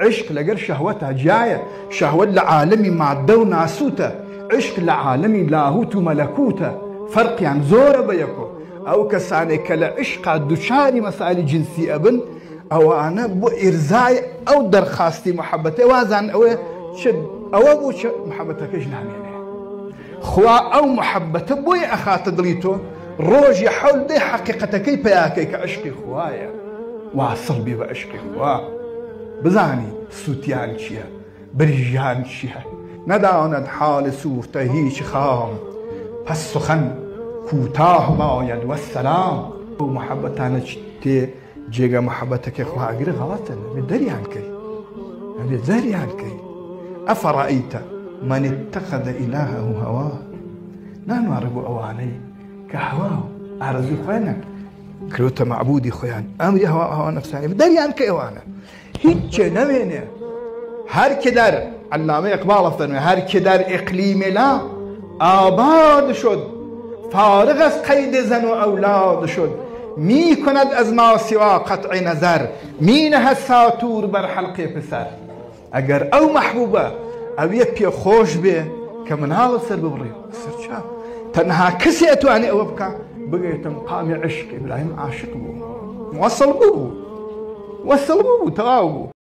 عشق لەگەر شەهوەتە جایە شەهوەت لە عالەمی مادە و ناسووتە عشق لە عالەمی لاهوت و مەلەکوتە فەرقیان زۆرە بە یەکۆ ئەو کەسانێک کە لە عشقا دووچاری مەسائلی جنسی ئەبن ئەوانە بۆ ئیرزای ئەو دەرخاستی محەبەتە وازان ئەوە بۆ محەبەتەکەش نامێنێ خوا ئەو محەبەتە بۆیە ئەخاتە دڵی تۆ ڕۆژی حەول دێ حەقیقەتەکەی پەیاکەی کە عشقی خوایە واصل بێ بە عشقی خوا بزانی سووتیان چییە بریژیان چییە نەدانەت حاڵ سوورتە هیچ خام پس سخن کوتاه باید وەسەلام ئەو محەبەتانە تێ جێگە محەبەتەکەی خواگرە غەڵەتن بێ دەریان کەی ئەبێ دەریان کەی ئەفەڕائیتە من اتخذ إلهه هواه نانوارە بۆ ئەوانەی کە هەوا و ئارەزوی خۆیان کروتە معبودی خۆیان ئەمری هەوا نەفسانی دەریان کە ئێوانە هیچ نەوێنێ هەر کە در علامه اقبال فەرمووی هەر کە در ئیقلیمی لا آباد شد فارغ از قید زن و اولاد شد می کند از ما سوا قطع نظر می نهد ساتور بر حلقه پسر اگر او محبوبه او یه پی خوش به که مناڵ سەر ببڕێ سەر چا تەنها کەسێ ئەتوانێ ئەوە بکە بگەیتە مقامی عشق ئیبراهیم عاشق بوو وەسڵ بوو تەواو بوو